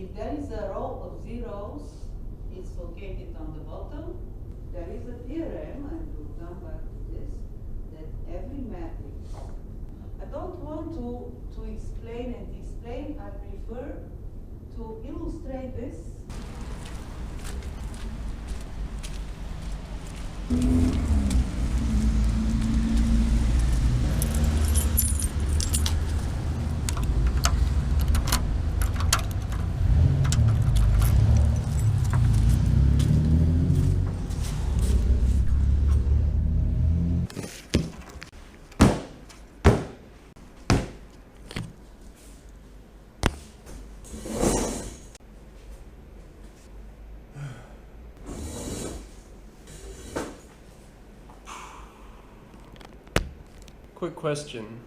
If there is a row of zeros, it's located on the bottom. There is a theorem, and we'll come back to this, that every matrix. I don't want to explain and explain. I prefer to illustrate this. Quick question.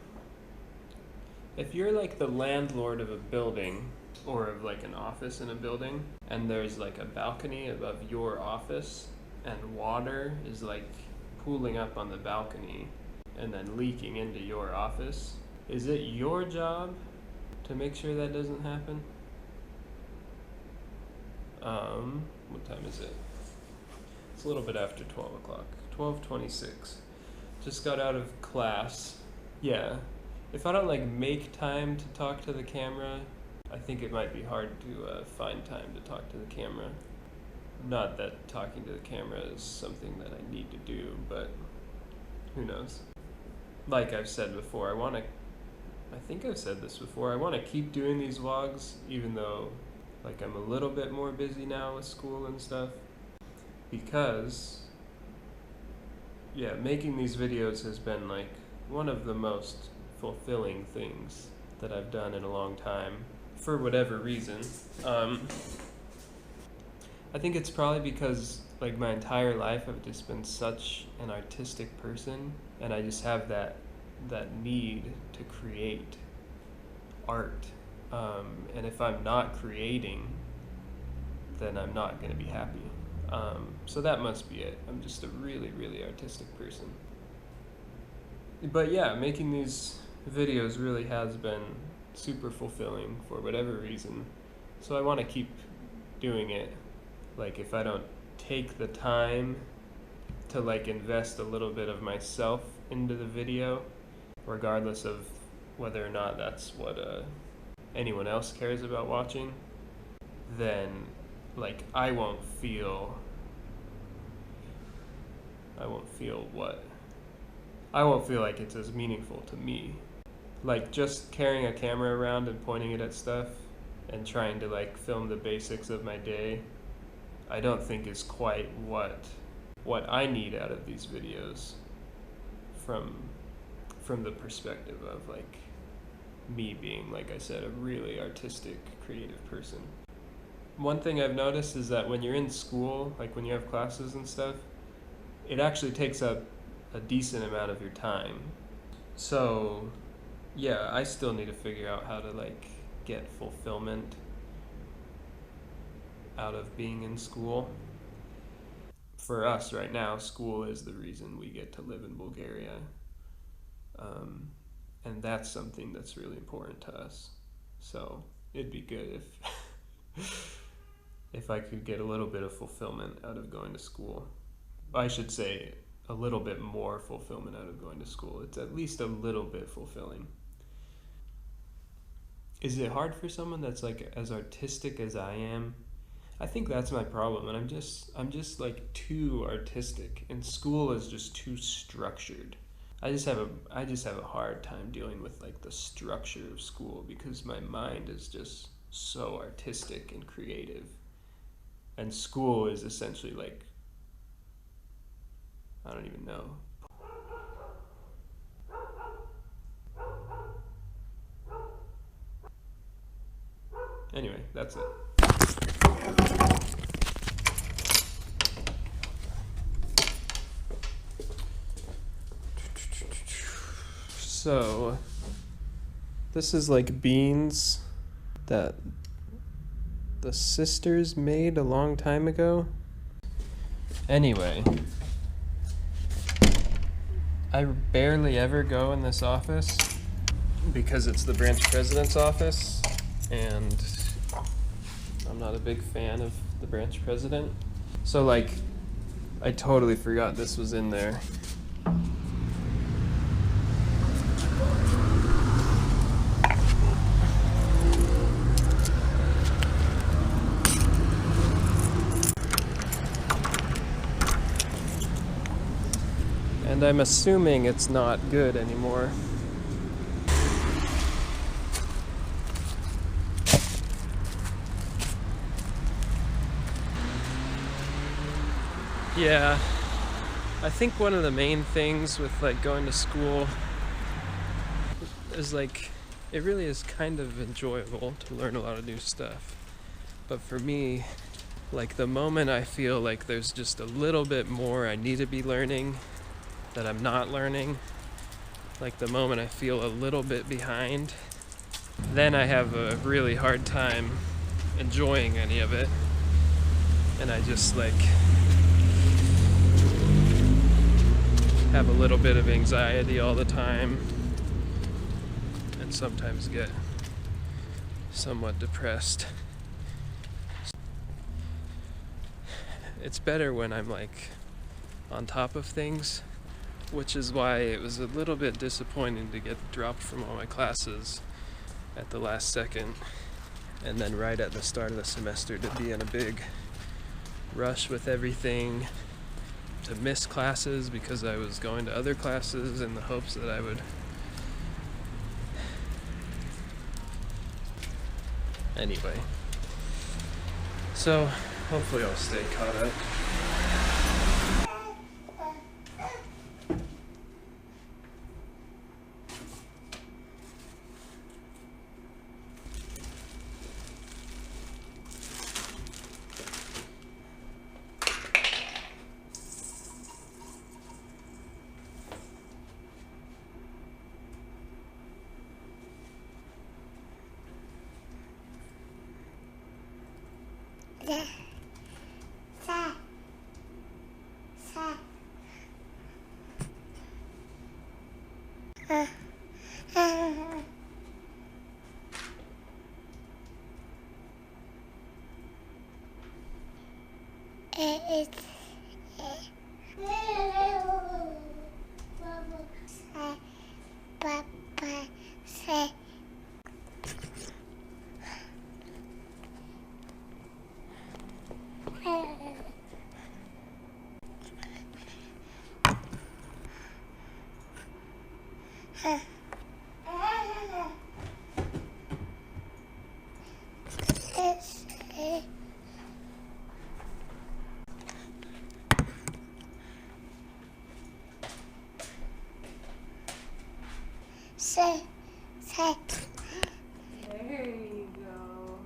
If you're like the landlord of a building, or of like an office in a building, and there's like a balcony above your office, and water is like pooling up on the balcony and then leaking into your office, is it your job to make sure that doesn't happen? What time is it? It's a little bit after 12 o'clock. 12:26. Just got out of class. Yeah. If I don't like make time to talk to the camera, I think it might be hard to find time to talk to the camera. Not that talking to the camera is something that I need to do, but who knows? Like I've said before, I think I've said this before, I want to keep doing these vlogs, even though like I'm a little bit more busy now with school and stuff, because yeah, making these videos has been like one of the most fulfilling things that I've done in a long time, for whatever reason. I think it's probably because like my entire life I've just been such an artistic person, and I just have that need to create art. And if I'm not creating, then I'm not going to be happy. So that must be it. I'm just a really, really artistic person. But yeah, making these videos really has been super fulfilling for whatever reason. So I want to keep doing it. Like if I don't take the time to like invest a little bit of myself into the video, regardless of whether or not that's what anyone else cares about watching, then like I won't feel like it's as meaningful to me. Like just carrying a camera around and pointing it at stuff and trying to like film the basics of my day, I don't think is quite what I need out of these videos from the perspective of like me being, like I said, a really artistic, creative person. One thing I've noticed is that when you're in school, like when you have classes and stuff, it actually takes up a decent amount of your time. So yeah, I still need to figure out how to like get fulfillment out of being in school. For us right now, school is the reason we get to live in Bulgaria. And that's something that's really important to us. So it'd be good if I could get a little bit of fulfillment out of going to school. I should say a little bit more fulfillment out of going to school. It's at least a little bit fulfilling. Is it hard for someone that's like as artistic as I am? I think that's my problem, and I'm just like too artistic, and school is just too structured. I just have a hard time dealing with like the structure of school because my mind is just so artistic and creative. And school is essentially like, I don't even know. Anyway, that's it. So, this is like beans that the sisters made a long time ago. Anyway, I barely ever go in this office because it's the branch president's office, and I'm not a big fan of the branch president. So like, I totally forgot this was in there. And I'm assuming it's not good anymore. Yeah, I think one of the main things with like going to school is like, it really is kind of enjoyable to learn a lot of new stuff. But for me, like the moment I feel like there's just a little bit more I need to be learning that I'm not learning, like the moment I feel a little bit behind, then I have a really hard time enjoying any of it. And I just like have a little bit of anxiety all the time, and sometimes get somewhat depressed. It's better when I'm like on top of things, which is why it was a little bit disappointing to get dropped from all my classes at the last second, and then right at the start of the semester to be in a big rush with everything, to miss classes because I was going to other classes in the hopes that I would. Anyway, so hopefully I'll stay caught up. There you go.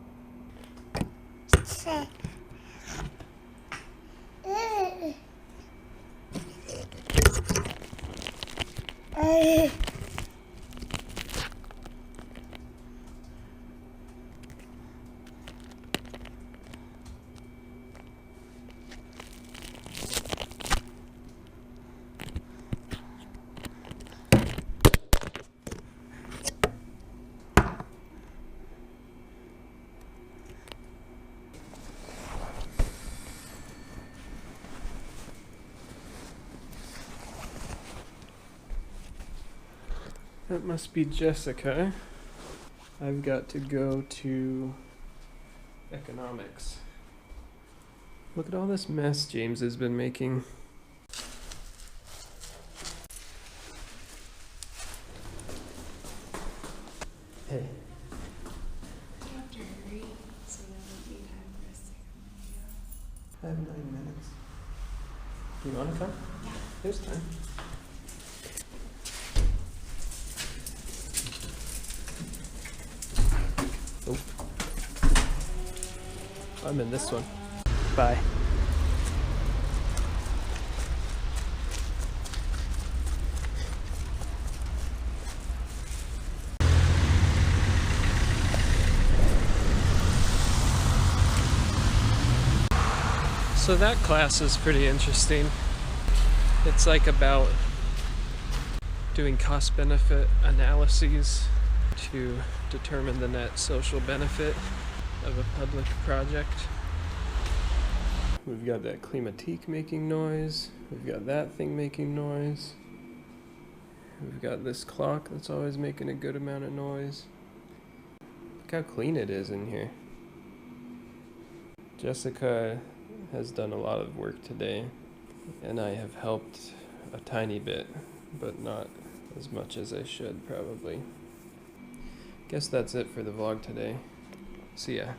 That must be Jessica. I've got to go to economics. Look at all this mess James has been making. Hey. You have to hurry so there won't be time for us to come I have 9 minutes. You want to come? Yeah. There's time. Oh. I'm in this one. Bye. So that class is pretty interesting. It's like about doing cost-benefit analyses to determine the net social benefit. of a public project. We've got that climatique making noise. We've got that thing making noise. We've got this clock that's always making a good amount of noise. Look how clean it is in here. Jessica has done a lot of work today, and I have helped a tiny bit, but not as much as I should probably. Guess that's it for the vlog today. See ya.